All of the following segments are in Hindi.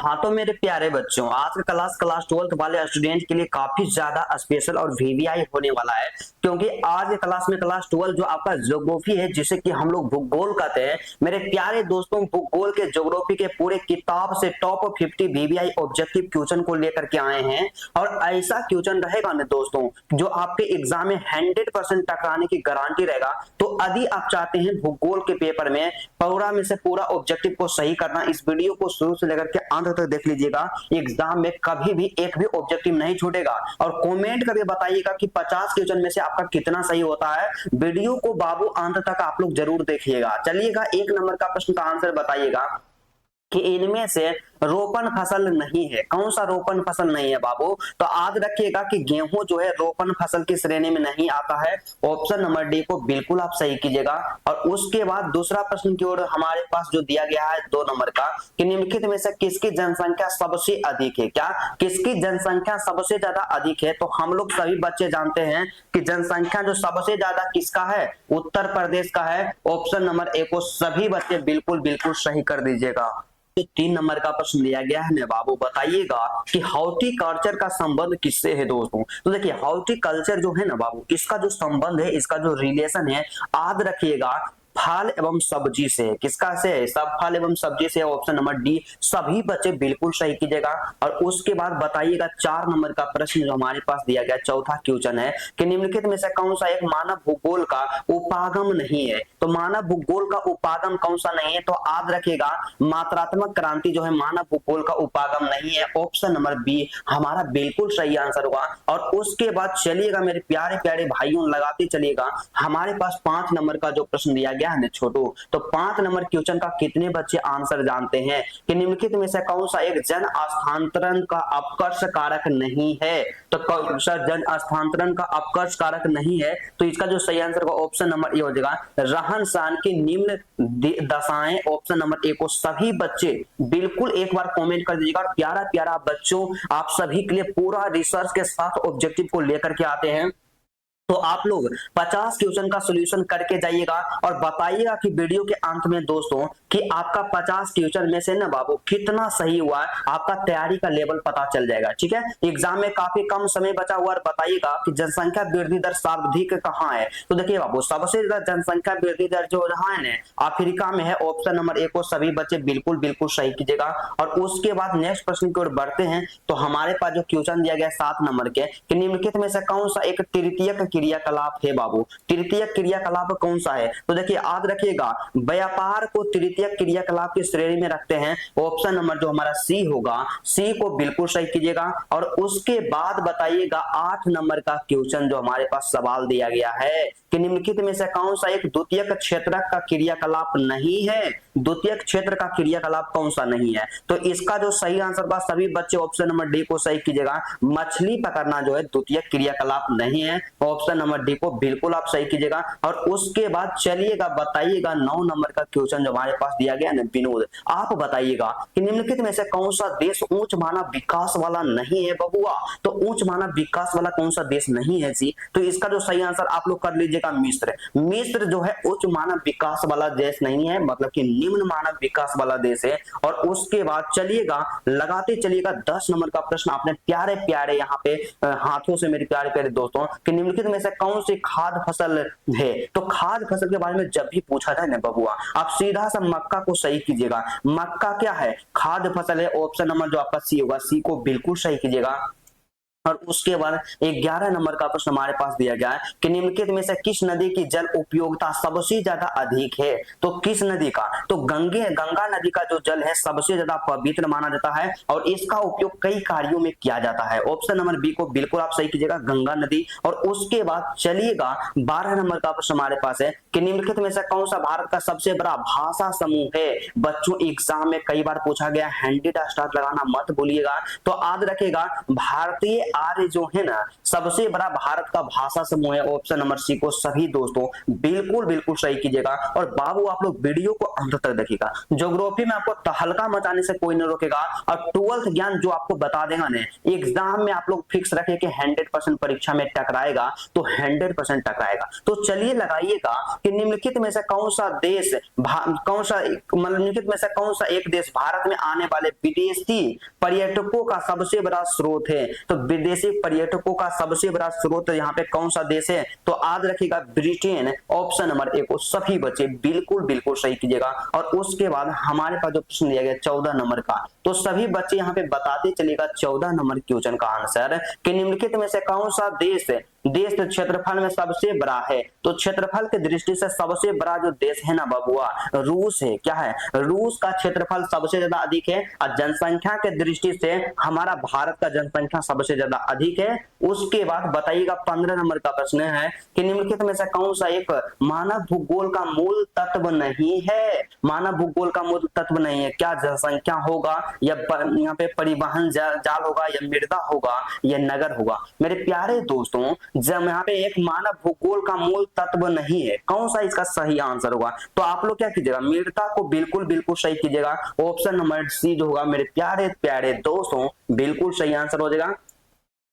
हाँ तो मेरे प्यारे बच्चों, आज का क्लास 12th वाले स्टूडेंट के लिए काफी ज्यादा स्पेशल और वीवीआई होने वाला है। क्योंकि आज के क्लास में क्लास 12 जो आपका ज्योग्राफी है, जिसे कि हम लोग भूगोल कहते हैं, मेरे प्यारे दोस्तों, भूगोल के ज्योग्राफी के पूरे किताब से टॉप 50 वीवीआई ऑब्जेक्टिव क्वेश्चन को लेकर के आए हैं। और ऐसा क्वेश्चन रहेगा ना दोस्तों, जो आपके एग्जाम में 100% टकराने की गारंटी रहेगा। तो यदि आप चाहते हैं भूगोल के पेपर में पूरा में से पूरा ऑब्जेक्टिव को सही करना, इस वीडियो को शुरू से लेकर के अंत तक देख लीजिएगा। एग्जाम में कभी भी एक भी ऑब्जेक्टिव नहीं छूटेगा। और कमेंट करके बताइएगा कि 50 क्वेश्चन में से आपका कितना सही होता है। वीडियो को बाबू अंत तक आप लोग जरूर देखिएगा। चलिएगा, 1 नंबर का प्रश्न का आंसर बताइएगा कि इनमें से रोपण फसल नहीं है। कौन सा रोपण फसल नहीं है बाबू? तो याद रखिएगा कि गेहूं जो है रोपण फसल की श्रेणी में नहीं आता है। ऑप्शन नंबर डी को बिल्कुल आप सही कीजिएगा। और उसके बाद दूसरा प्रश्न की ओर हमारे पास जो दिया गया है 2 नंबर का, कि निम्नलिखित में से किसकी जनसंख्या सबसे अधिक है। क्या किसकी जनसंख्या सबसे ज्यादा अधिक है? तो हम लोग सभी बच्चे जानते हैं कि जनसंख्या जो सबसे ज्यादा किसका है, उत्तर प्रदेश का है। ऑप्शन नंबर ए को सभी बच्चे बिल्कुल बिल्कुल सही कर दीजिएगा। तो 3 नंबर का प्रश्न लिया गया है ना बाबू, बताइएगा कि हॉर्टिकल्चर का संबंध किससे है दोस्तों। तो देखिए, हॉर्टिकल्चर जो है ना बाबू, इसका जो संबंध है, इसका जो रिलेशन है, याद रखिएगा, फल एवं सब्जी से। किसका से? सब फल एवं सब्जी से। ऑप्शन नंबर डी सभी बच्चे बिल्कुल सही कीजिएगा। और उसके बाद बताइएगा 4 नंबर का प्रश्न जो हमारे पास दिया गया, चौथा क्वेश्चन है कि निम्नलिखित में से कौन सा एक मानव भूगोल का उपागम नहीं है। तो मानव भूगोल का उपागम कौन सा नहीं है? तो याद रखिएगा, मात्रात्मक क्रांति जो है मानव भूगोल का उपागम नहीं है। ऑप्शन नंबर बी हमारा बिल्कुल सही आंसर होगा। और उसके बाद चलिएगा मेरे प्यारे प्यारे भाइयों, लगाते चलिएगा, हमारे पास 5 नंबर का जो प्रश्न दिया गया है छोटू, तो 5 नंबर क्वेश्चन का कितने बच्चे आंसर जानते हैं कि निम्नलिखित में से कौन सा एक जन स्थानांतरण का अपकर्ष कारक नहीं है। तो कौन सा जन स्थानांतरण का अपकर्ष कारक नहीं है? तो इसका जो सही आंसर होगा ऑप्शन नंबर ए हो जाएगा, रहन सहन की निम्न दशाएं। ऑप्शन नंबर ए को सभी बच्चे बिल्कुल एक बार कमेंट कर दीजिएगा। प्यारा प्यारा बच्चों, आप सभी के लिए पूरा रिसर्च के साथ ऑब्जेक्टिव को लेकर के आते हैं। तो आप लोग 50 क्वेश्चन का सॉल्यूशन करके जाइएगा और बताइएगा कि वीडियो के अंत में दोस्तों कि आपका 50 क्वेश्चन में से ना बाबू कितना सही हुआ है। आपका तैयारी का लेवल पता चल जाएगा। ठीक है, एग्जाम में काफी कम समय बचा हुआ है। बताइएगा कि जनसंख्या वृद्धि दर सर्वाधिक कहाँ है। तो देखिए बाबू, सबसे ज्यादा जनसंख्या वृद्धि दर जो रहा है ना, अफ्रीका में है। ऑप्शन नंबर ए को सभी बच्चे बिल्कुल बिल्कुल सही कीजिएगा। और उसके बाद नेक्स्ट प्रश्न की ओर बढ़ते हैं। तो हमारे पास जो क्वेश्चन दिया गया 7 नंबर के, कि निम्नलिखित में से कौन सा एक तृतीयक क्रियाकलाप है बाबू। तृतीय क्रियाकलाप कौन सा है? तो देखिए याद रखिएगा, व्यापार को तृतीय क्रियाकलाप की श्रेणी में रखते हैं। ऑप्शन नंबर जो हमारा सी होगा, सी को बिल्कुल सही कीजिएगा। और उसके बाद बताइएगा 8 नंबर का क्वेश्चन जो हमारे पास सवाल दिया गया है कि निम्नलिखित में से कौन सा एक द्वितीयक क्षेत्रक का क्रियाकलाप नहीं है। द्वितीयक क्षेत्र का क्रियाकलाप कौन सा नहीं है? तो इसका जो सही आंसर होगा, सभी बच्चे ऑप्शन नंबर डी को सही कीजिएगा, मछली पकड़ना जो है द्वितीयक क्रियाकलाप नहीं है। ऑप्शन नंबर डी को बिल्कुल आप सही कीजिएगा। और उसके बाद चलिएगा बताइएगा 9 नंबर का क्वेश्चन जो हमारे पास दिया गया ना विनोद, आप बताइएगा कि निम्नलिखित में से कौन सा देश उच्च मानव विकास वाला नहीं है बबुआ। तो उच्च मानव विकास वाला कौन सा देश नहीं है जी? तो इसका जो सही आंसर आप लोग कर लीजिएगा मिस्र। मिस्र जो है उच्च मानव विकास वाला देश नहीं है, मतलब कि निम्न मानव विकास वाला देश है। और उसके बाद चलिएगा लगाते चलिएगा 10 नंबर का प्रश्न आपने प्यारे प्यारे यहाँ पे हाथों से मेरे प्यारे प्यारे दोस्तों, कि निम्नलिखित में से कौन सी खाद्य फसल है। तो खाद्य फसल के बारे में जब भी पूछा जाए ना बबुआ, आप सीधा सा मक्का को सही कीजिएगा। मक्का क्या है? खाद्य फसल है। ऑप्शन नंबर जो आपका सी होगा, सी को बिल्कुल सही कीजिएगा। और उसके बाद 11 नंबर का प्रश्न हमारे पास दिया गया है कि निम्नलिखित में से किस नदी की जल उपयोगिता सबसे ज्यादा अधिक है। तो किस नदी का? तो गंगा नदी का जो जल है सबसे ज्यादा पवित्र माना जाता है और इसका उपयोग कई कार्यों में किया जाता है। ऑप्शन नंबर बी को बिल्कुल आप सही कीजिएगा, गंगा नदी। और उसके बाद चलिएगा 12 नंबर का प्रश्न हमारे पास है कि निम्नलिखित में से कौन सा भारत का सबसे बड़ा भाषा समूह है। बच्चों एग्जाम में कई बार पूछा गया, हैंडी स्टार्ट लगाना मत भूलिएगा। तो याद रखिएगा, भारतीय आर्य जो है ना सबसे बड़ा भारत का भाषा समूह है। ऑप्शन नंबर सी को सभी दोस्तों बिल्कुल बिल्कुल सही कीजिएगा। और बाबू आप लोग वीडियो को अंत तक देखिएगा, ज्योग्राफी में आपको तहलका मचाने से कोई नहीं रोकेगा और 12th ज्ञान जो आपको बता देगा ना एग्जाम में आप लोग फिक्स रखे कि 100% परीक्षा में टकराएगा तो 100% टकराएगा। तो चलिए लगाइएगा कि निम्नलिखित में से कौन सा देश निम्नलिखित में से कौन सा एक देश भारत में आने वाले विदेशी पर्यटकों का सबसे बड़ा स्रोत है। तो विदेशी पर्यटकों का सबसे बड़ा स्रोत यहाँ पे कौन सा देश है, तो याद रखिएगा ब्रिटेन। ऑप्शन नंबर ए को सभी बच्चे बिल्कुल बिल्कुल सही कीजिएगा। और उसके बाद हमारे पास जो प्रश्न दिया गया 14 नंबर का, तो सभी बच्चे यहाँ पे बताते चलेगा 14 नंबर क्वेश्चन का आंसर कि निम्नलिखित में से कौन सा देश तो क्षेत्रफल में सबसे बड़ा है। तो क्षेत्रफल की दृष्टि से सबसे बड़ा जो देश है ना बबुआ रूस है। क्या है, रूस का क्षेत्रफल सबसे ज्यादा अधिक है। और जनसंख्या के दृष्टि से हमारा भारत का जनसंख्या सबसे ज्यादा अधिक है। उसके बाद बताइएगा 15 नंबर का प्रश्न है कि निम्नलिखित में से कौन सा एक मानव भूगोल का मूल तत्व नहीं है। मानव भूगोल का मूल तत्व नहीं है, क्या जनसंख्या होगा या यहाँ पे परिवहन जाल होगा या मृदा होगा या नगर होगा। मेरे प्यारे दोस्तों जब यहाँ पे एक मानव भूगोल का मूल तत्व नहीं है, कौन सा इसका सही आंसर होगा। तो आप लोग क्या कीजिएगा, मृदा को बिल्कुल बिल्कुल सही कीजिएगा। ऑप्शन नंबर सी जो होगा मेरे प्यारे प्यारे दोस्तों बिल्कुल सही आंसर हो जाएगा।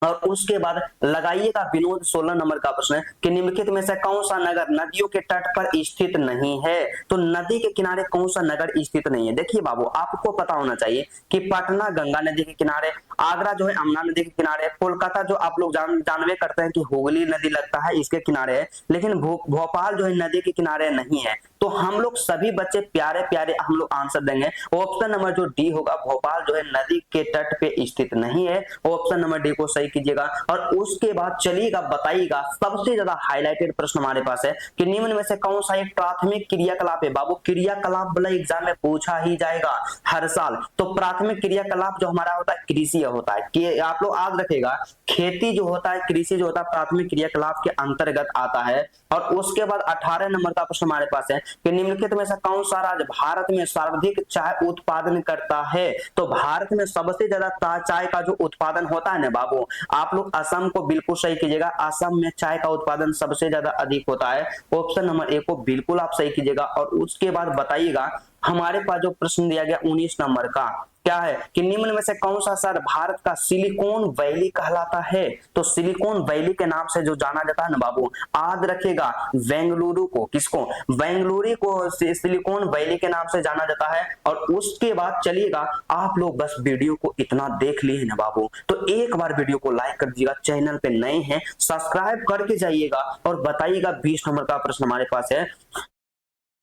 और उसके बाद लगाइएगा विनोद 16 नंबर का प्रश्न कि निम्नलिखित में से कौन सा नगर नदियों के तट पर स्थित नहीं है। तो नदी के किनारे कौन सा नगर स्थित नहीं है। देखिए बाबू आपको पता होना चाहिए कि पटना गंगा नदी के किनारे, आगरा जो है यमुना नदी के किनारे, कोलकाता जो आप लोग जानवे करते हैं कि हुगली नदी लगता है इसके किनारे है, लेकिन भोपाल जो है नदी के किनारे नहीं है। तो हम लोग सभी बच्चे प्यारे प्यारे हम लोग आंसर देंगे। ऑप्शन नंबर जो डी होगा भोपाल जो है नदी के तट पे स्थित नहीं है। ऑप्शन नंबर डी को सही कीजिएगा। और उसके बाद चलिएगा बताइएगा सबसे ज्यादा हाईलाइटेड प्रश्न हमारे पास है कि निम्न में से कौन सा एक प्राथमिक क्रियाकलाप है। बाबू क्रियाकलाप वाला एग्जाम में पूछा ही जाएगा हर साल। तो प्राथमिक क्रियाकलाप जो हमारा होता है कृषि होता है कि आप लोग याद रखेगा खेती जो होता है कृषि जो होता है प्राथमिक क्रियाकलाप के अंतर्गत आता है। और उसके बाद 18 नंबर का प्रश्न हमारे पास है कि निम्नलिखित में से कौन सा राज्य भारत में सर्वाधिक चाय उत्पादन करता है। तो भारत में सबसे ज्यादा चाय का जो उत्पादन होता है ना बाबू आप लोग असम को बिल्कुल सही कीजिएगा। असम में चाय का उत्पादन सबसे ज्यादा अधिक होता है। ऑप्शन नंबर ए को बिल्कुल आप सही कीजिएगा। और उसके बाद बताइएगा हमारे पास जो प्रश्न दिया गया 19 नंबर का क्या है कि निम्न में से कौन सा शहर भारत का सिलिकॉन वैली कहलाता है। तो सिलिकॉन वैली के नाम से जो जाना जाता है ना बाबू याद रखेगा बेंगलुरु को, किसको, बेंगलुरु को सिलिकॉन वैली के नाम से जाना जाता है। और उसके बाद चलिएगा आप लोग बस वीडियो को इतना देख लिए ना बाबू तो एक बार वीडियो को लाइक कर दीजिएगा, चैनल पे नए हैं सब्सक्राइब करके जाइएगा। और बताइएगा 20 नंबर का प्रश्न हमारे पास है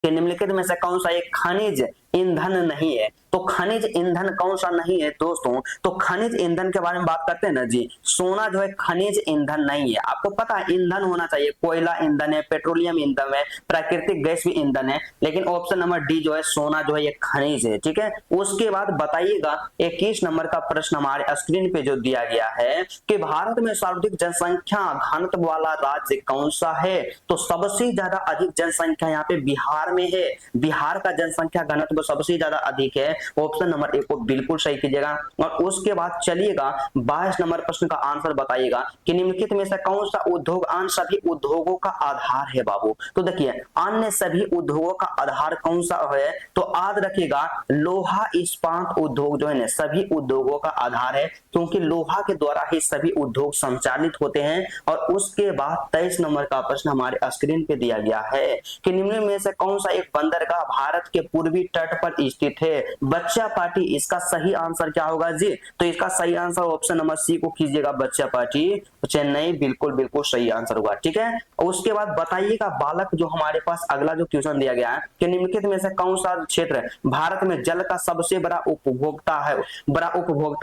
कि निम्नलिखित में से कौन सा एक खनिज ईंधन नहीं है। तो खनिज ईंधन कौन सा नहीं है दोस्तों, तो खनिज ईंधन के बारे में बात करते हैं ना जी, सोना जो है खनिज ईंधन नहीं है। आपको पता है ईंधन होना चाहिए, कोयला ईंधन है, पेट्रोलियम ईंधन है, प्राकृतिक गैस भी ईंधन है, लेकिन ऑप्शन नंबर डी जो है सोना जो है ये खनिज है। ठीक है, उसके बाद बताइएगा 21 नंबर का प्रश्न हमारे स्क्रीन पे जो दिया गया है कि भारत में सर्वाधिक जनसंख्या घनत्व वाला राज्य कौन सा है। तो सबसे ज्यादा अधिक जनसंख्या यहाँ पे बिहार में है। बिहार का जनसंख्या घनत्व सबसे ज्यादा अधिक है। ऑप्शन नंबर ए को बिल्कुल सही कीजिएगा। और उसके बाद चलिएगा 22 नंबर प्रश्न का आंसर बताइएगा कि निम्नलिखित में से कौन सा उद्योग अन्य सभी उद्योगों का आधार है बाबू। तो देखिए अन्य सभी उद्योगों का आधार कौन सा है, तो याद रखिएगा लोहा इस्पात उद्योग जो है ना सभी उद्योगों का आधार है, क्योंकि लोहा के द्वारा ही सभी उद्योग संचालित होते हैं। और उसके बाद 23 नंबर का प्रश्न हमारे स्क्रीन पे दिया गया है कि निम्न में से कौन सा एक बंदरगाह भारत के पूर्वी तट पर स्थित है। बच्चा पार्टी इसका सही आंसर क्या होगा जी, तो इसका सही आंसर ऑप्शन नंबर सी को कीजिएगा बच्चा पार्टी चेन्नई, बिल्कुल बिल्कुल सही आंसर होगा। ठीक है, उसके बाद बताइएगा बालक जो हमारे पास अगला जो क्वेश्चन दिया गया है कि निम्नलिखित में से कौन सा क्षेत्र भारत में जल का सबसे बड़ा उपभोक्ता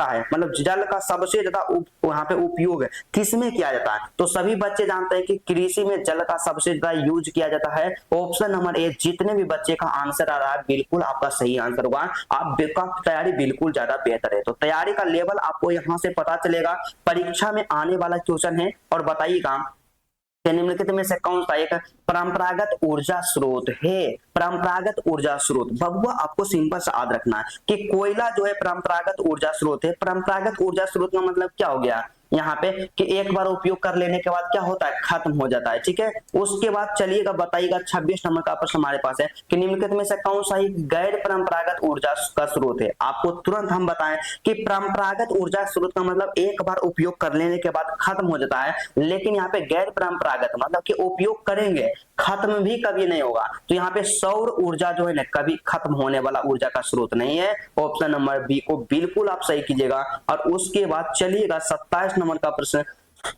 है, मतलब जल का सबसे ज्यादा वहां पे उपयोग किसमें किया जाता है। तो सभी बच्चे जानते हैं कि कृषि में जल का सबसे ज्यादा यूज किया जाता है। ऑप्शन नंबर ए जितने भी बच्चे का आंसर आ रहा है बिल्कुल आपका सही आंसर होगा। आपका तैयारी बिल्कुल ज्यादा बेहतर है। तो तैयारी का लेवल आपको यहाँ से पता चलेगा, परीक्षा में आने वाला क्वेश्चन है। और बताइएगा निम्नलिखित में से कौन सा एक परंपरागत ऊर्जा स्रोत है। परंपरागत ऊर्जा स्रोत बबुआ आपको सिंपल से याद रखना है कि कोयला जो है परंपरागत ऊर्जा स्रोत है। परंपरागत ऊर्जा स्रोत का मतलब क्या हो गया यहाँ पे कि एक बार उपयोग कर लेने के बाद क्या होता है, खत्म हो जाता है। ठीक है, उसके बाद चलिएगा बताइएगा 26 नंबर का प्रश्न हमारे पास है कि निम्नलिखित में से कौन सा एक गैर परंपरागत ऊर्जा का स्रोत है। आपको तुरंत हम बताएं कि परंपरागत ऊर्जा स्रोत का मतलब एक बार उपयोग कर लेने के बाद खत्म हो जाता है, लेकिन यहाँ पे गैर परंपरागत मतलब कि उपयोग करेंगे खत्म भी कभी नहीं होगा। तो यहाँ पे सौर ऊर्जा जो है ना कभी खत्म होने वाला ऊर्जा का स्रोत नहीं है। ऑप्शन नंबर बी को बिल्कुल आप सही कीजिएगा। और उसके बाद चलिएगा 27 नंबर का प्रश्न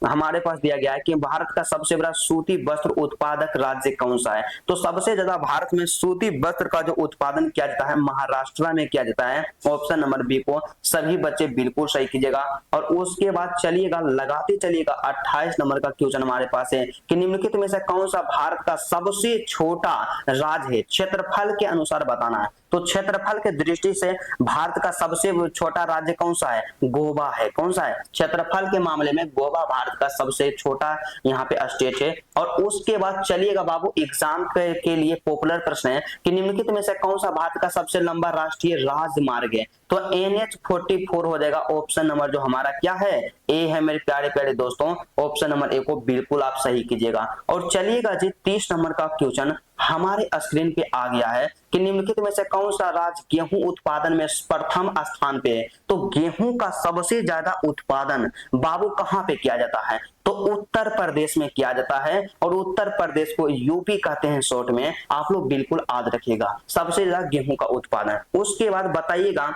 हमारे पास दिया गया है कि भारत का सबसे बड़ा सूती वस्त्र उत्पादक राज्य कौन सा है। तो सबसे ज्यादा भारत में सूती वस्त्र का जो उत्पादन किया जाता है महाराष्ट्र में किया जाता है। ऑप्शन नंबर बी को सभी बच्चे बिल्कुल सही कीजिएगा। और उसके बाद चलिएगा लगाते चलिएगा 28 नंबर का क्वेश्चन हमारे पास है कि निम्नलिखित में से कौन सा भारत का सबसे छोटा राज्य है, क्षेत्रफल के अनुसार बताना है। तो क्षेत्रफल के दृष्टि से भारत का सबसे छोटा राज्य कौन सा है, गोवा है। कौन सा है, क्षेत्रफल के मामले में गोवा भारत का सबसे छोटा यहाँ पे स्टेट है। और उसके बाद चलिएगा बाबू एग्जाम के लिए पॉपुलर प्रश्न है कि निम्नलिखित में से कौन सा भारत का सबसे लंबा राष्ट्रीय राजमार्ग है। तो NH-44 हो जाएगा। ऑप्शन नंबर जो हमारा क्या है, ए है मेरे प्यारे प्यारे दोस्तों। ऑप्शन नंबर ए को बिल्कुल आप सही कीजिएगा। और चलिएगा जी 30 नंबर का क्वेश्चन हमारे स्क्रीन पे आ गया है कि निम्नलिखित में से कौन सा राज्य गेहूं उत्पादन में प्रथम स्थान पे है। तो गेहूं का सबसे ज्यादा उत्पादन बाबू कहां पे किया जाता है, तो उत्तर प्रदेश में किया जाता है। और उत्तर प्रदेश को यूपी कहते हैं शॉर्ट में, आप लोग बिल्कुल याद रखिएगा सबसे ज्यादा गेहूं का उत्पादन। उसके बाद बताइएगा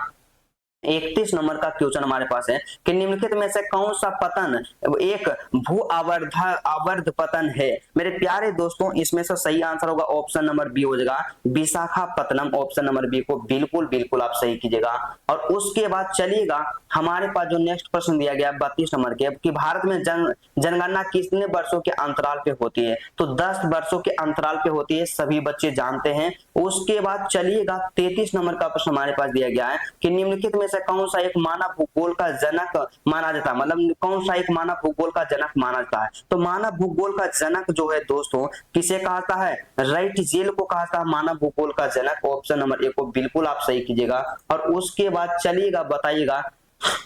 31 नंबर का क्वेश्चन हमारे पास है कि निम्नलिखित में से कौन सा पतन एक भू आवर्ध पतन है। मेरे प्यारे दोस्तों इसमें से सही आंसर होगा ऑप्शन नंबर बी हो जाएगा, विशाखापत्तनम। ऑप्शन नंबर बी को बिल्कुल बिल्कुल आप सही कीजिएगा। और उसके बाद चलिएगा हमारे पास जो नेक्स्ट प्रश्न दिया गया 32 नंबर के कि भारत में जनगणना कितने वर्षों के अंतराल पे होती है। तो 10 वर्षों के अंतराल पे होती है, सभी बच्चे जानते हैं। उसके बाद चलिएगा 33 नंबर का प्रश्न हमारे पास दिया गया है कि निम्नलिखित में से कौन सा एक मानव भूगोल का जनक माना जाता है, मतलब कौन सा एक मानव भूगोल का जनक माना जाता है। तो मानव भूगोल का जनक जो है दोस्तों किसे कहता है, राइट जेल को कहता है मानव भूगोल का जनक। ऑप्शन नंबर ए को बिल्कुल आप सही कीजिएगा। और उसके बाद चलिएगा बताइएगा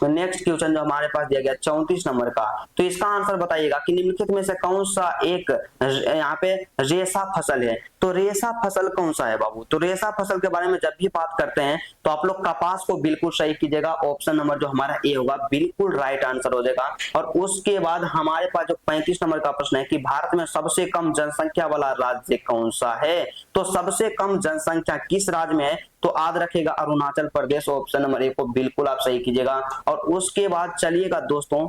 नेक्स्ट क्वेश्चन जो हमारे पास दिया गया 34 नंबर का, तो इसका आंसर बताइएगा कि निम्नलिखित में से कौन सा एक यहाँ पे रेशा फसल है। तो रेशा फसल कौन सा है बाबू। तो रेशा फसल के बारे में जब भी बात करते हैं तो आप लोग कपास को बिल्कुल सही कीजिएगा। ऑप्शन नंबर जो हमारा ए होगा बिल्कुल राइट आंसर हो जाएगा। और उसके बाद हमारे पास जो 35 नंबर का प्रश्न है कि भारत में सबसे कम जनसंख्या वाला राज्य कौन सा है। तो सबसे कम जनसंख्या किस राज्य में है, तो याद रखेगा Arunachal Pradesh. Option number A को बिल्कुल आप सही कीजिएगा। और उसके बाद चलिएगा दोस्तों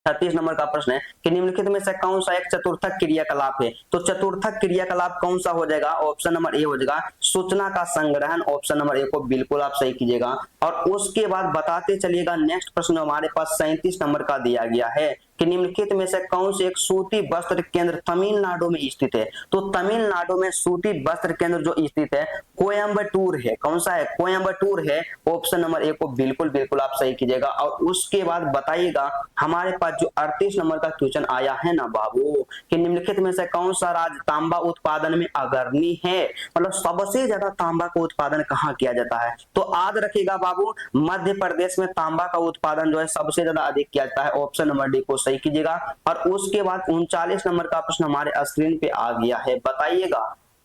36 नंबर का प्रश्न है कि निम्नलिखित में से कौन सा एक चतुर्थक क्रियाकलाप है। तो चतुर्थक क्रियाकलाप कौन सा हो जाएगा, ऑप्शन नंबर ए हो जाएगा सूचना का संग्रहण। ऑप्शन नंबर ए को बिल्कुल आप सही कीजिएगा। और उसके बाद बताते चलिएगा नेक्स्ट प्रश्न हमारे पास 37 नंबर का दिया गया है कि निम्नलिखित में से कौन से एक सूती वस्त्र केंद्र तमिलनाडु में स्थित है। तो तमिलनाडु में सूती वस्त्र केंद्र जो स्थित है कोयम्बटूर है। कौन सा है, कोयम्बटूर है। ऑप्शन नंबर ए को बिल्कुल बिल्कुल आप सही कीजिएगा। और उसके बाद बताइएगा हमारे पास जो 38 नंबर का क्वेश्चन आया है ना बाबू कि निम्नलिखित में से कौन सा राज्य तांबा उत्पादन में अग्रणी है, मतलब सबसे ज्यादा तांबा का उत्पादन कहाँ किया जाता है। तो याद रखिएगा बाबू मध्य प्रदेश में तांबा का उत्पादन जो है सबसे ज्यादा अधिक किया जाता है। ऑप्शन नंबर डी को सही कीजिएगा। और उसके बाद 39 नंबर का प्रश्न हमारे स्क्रीन पे आ गया है, बताइएगा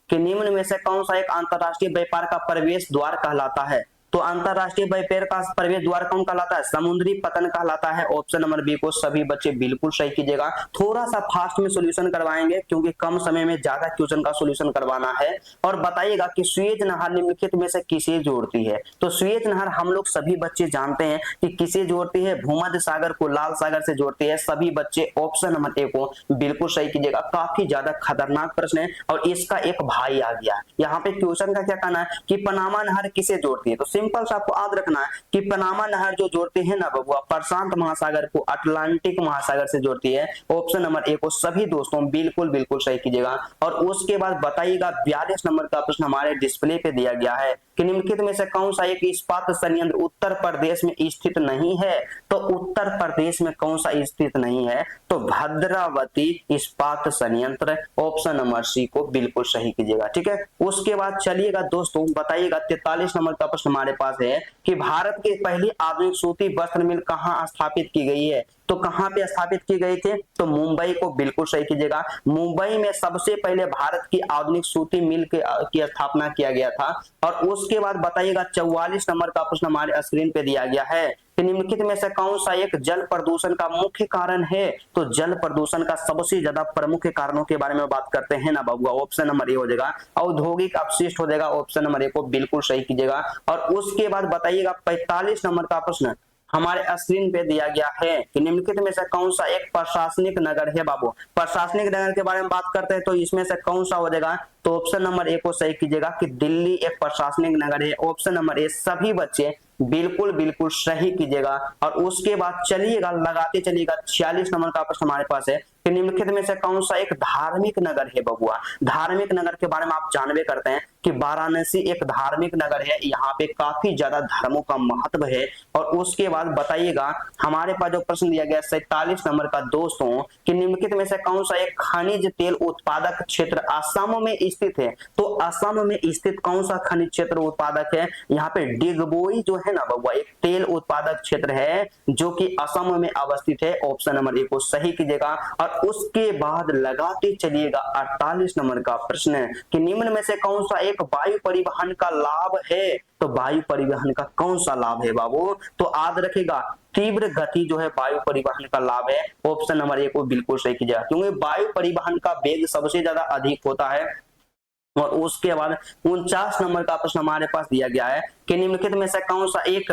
कि निम्न में से कौन सा एक अंतरराष्ट्रीय व्यापार का प्रवेश द्वार कहलाता है। तो अंतरराष्ट्रीय व्यापार का प्रवेश द्वार कौन कहलाता है, समुद्री पतन कहलाता है। ऑप्शन नंबर बी को सभी बच्चे बिल्कुल सही कीजिएगा। थोड़ा सा फास्ट में सॉल्यूशन करवाएंगे क्योंकि कम समय में ज्यादा क्वेश्चन का सॉल्यूशन करवाना है। और बताइएगा कि सुएज नहर निम्नलिखित में से किसे जोड़ती है। तो सुएज नहर हम लोग सभी बच्चे जानते हैं कि किसे जोड़ती है, भूमध्य सागर को लाल सागर से जोड़ती है। सभी बच्चे ऑप्शन नंबर ए को बिल्कुल सही कीजिएगा। काफी ज्यादा खतरनाक प्रश्न है और इसका एक भाई आ गया। यहाँ पे क्वेश्चन का क्या कहना है कि पनामा नहर किसे जोड़ती है। तो सिंपल सा आपको याद रखना है कि पनामा नहर जो जोड़ते हैं ना बबुआ प्रशांत महासागर को अटलांटिक महासागर से जोड़ती है। ऑप्शन नंबर ए को सभी दोस्तों बिल्कुल बिल्कुल सही कीजिएगा। और उसके बाद बताइएगा 42 नंबर का प्रश्न हमारे डिस्प्ले पे दिया गया है कि निम्नलिखित में से कौन सा एक इस्पात संयंत्र उत्तर प्रदेश में स्थित नहीं है? तो उत्तर प्रदेश में कौन सा स्थित नहीं है? तो भद्रावती इस्पात संयंत्र, ऑप्शन नंबर सी को बिल्कुल सही कीजिएगा। ठीक है, उसके बाद चलिएगा दोस्तों, बताइएगा 43 नंबर का प्रश्न हमारे पास है कि भारत की पहली आधुनिक सूती वस्त्र मिल कहां स्थापित की गई है? तो कहां पे स्थापित की गई थी? तो मुंबई को बिल्कुल सही कीजिएगा। मुंबई में सबसे पहले भारत की आधुनिक सूती मिल की स्थापना किया गया था। और उसके बाद बताइएगा 44 नंबर का प्रश्न हमारे स्क्रीन पे दिया गया है कि निम्नलिखित में से कौन सा एक जल प्रदूषण का मुख्य कारण है? तो जल प्रदूषण का सबसे ज्यादा प्रमुख कारणों के बारे में बात करते हैं ना बाबुआ, ऑप्शन नंबर ए हो जाएगा। औद्योगिक अपशिष्ट हो जाएगा, ऑप्शन नंबर ए को बिल्कुल सही कीजिएगा। और उसके बाद बताइएगा 45 नंबर का प्रश्न हमारे स्क्रीन पे दिया गया है कि निम्नलिखित में से कौन सा एक प्रशासनिक नगर है बाबू? प्रशासनिक नगर के बारे में बात करते हैं तो इसमें से कौन सा हो जाएगा? तो ऑप्शन नंबर ए को सही कीजिएगा कि दिल्ली एक प्रशासनिक नगर है, ऑप्शन नंबर ए। सभी बच्चे बिल्कुल बिल्कुल सही कीजिएगा। और उसके बाद चलिएगा लगाते चलिएगा 46 नंबर का प्रश्न हमारे पास है कि निम्नलिखित में से कौन सा एक धार्मिक नगर है बबुआ? धार्मिक नगर के बारे में आप जानबे करते हैं कि वाराणसी एक धार्मिक नगर है, यहाँ पे काफी ज्यादा धर्मों का महत्व है। और उसके बाद बताइएगा हमारे पास जो प्रश्न दिया गया 47 नंबर का दोस्तों कि निम्नलिखित में से कौन सा एक खनिज तेल उत्पादक क्षेत्र असम में स्थित है? तो असम में स्थित कौन सा खनिज क्षेत्र उत्पादक है? यहाँ पे डिगबोई जो है ना बबुआ, एक तेल उत्पादक क्षेत्र है जो कि असम में अवस्थित है, ऑप्शन नंबर ए को सही कीजिएगा। और उसके बाद लगाते चलिएगा 48 नंबर का प्रश्न कि निम्न में से कौन सा एक वायु परिवहन का लाभ है? तो वायु परिवहन का कौन सा लाभ है बाबू? तो याद रखेगा तीव्र गति जो है वायु परिवहन का लाभ है, ऑप्शन नंबर ए को बिल्कुल सही कीजिएगा, क्योंकि वायु परिवहन का वेग सबसे ज्यादा अधिक होता है। और उसके बाद 49 नंबर का प्रश्न हमारे पास दिया गया है कि निम्नलिखित में से कौन सा एक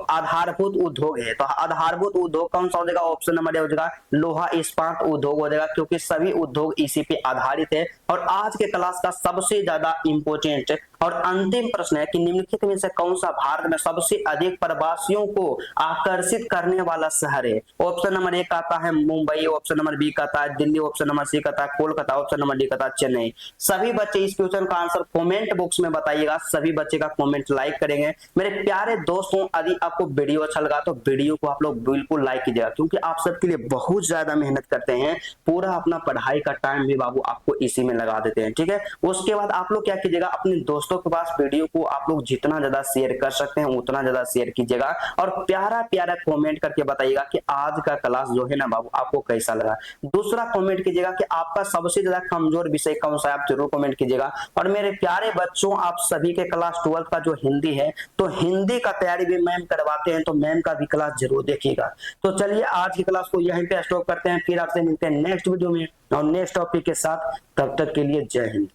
आधारभूत उद्योग है? तो आधारभूत उद्योग कौन सा हो जाएगा? ऑप्शन नंबर ए हो जाएगा लोहा इस्पात उद्योग हो जाएगा, क्योंकि सभी उद्योग इसी पे आधारित है। और आज के क्लास का सबसे ज्यादा इंपोर्टेंट और अंतिम प्रश्न है कि निम्नलिखित में से कौन सा भारत में सबसे अधिक प्रवासियों को आकर्षित करने वाला शहर है? ऑप्शन नंबर ए कहता है मुंबई, ऑप्शन नंबर बी कहता है दिल्ली, ऑप्शन नंबर सी कहता है कोलकाता, ऑप्शन नंबर डी कहता है चेन्नई। सभी बच्चे इस क्वेश्चन का आंसर कमेंट बॉक्स में बताइएगा, सभी बच्चे का कमेंट लाइक करेंगे। मेरे प्यारे दोस्तों, यदि आपको वीडियो अच्छा लगा तो वीडियो को आप लोग बिल्कुल लाइक कीजिएगा, क्योंकि आप सबके लिए बहुत ज्यादा मेहनत करते हैं, पूरा अपना पढ़ाई का टाइम भी बाबू आपको इसी में लगा देते हैं। ठीक है, उसके बाद आप लोग क्या कीजिएगा, अपने दोस्तों के पास वीडियो को आप लोग जितना ज्यादा शेयर कर सकते हैं उतना ज्यादा शेयर कीजिएगा। और प्यारा प्यारा कमेंट करके बताइएगा कि आज का क्लास जो है ना बाबू आपको कैसा लगा। दूसरा कमेंट कीजिएगा कि आपका सबसे ज्यादा कमजोर विषय कौन सा है, आप जरूर कमेंट कीजिएगा। और मेरे प्यारे बच्चों, आप सभी के क्लास 12 का जो हिंदी है, तो हिंदी का तैयारी भी मैम करवाते हैं, तो मैम का भी क्लास जरूर देखिएगा। तो चलिए आज की क्लास को यहीं पे स्टॉप करते हैं, फिर आपसे मिलते हैं नेक्स्ट वीडियो में और नेक्स्ट टॉपिक के साथ। तब तक के लिए जय हिंद।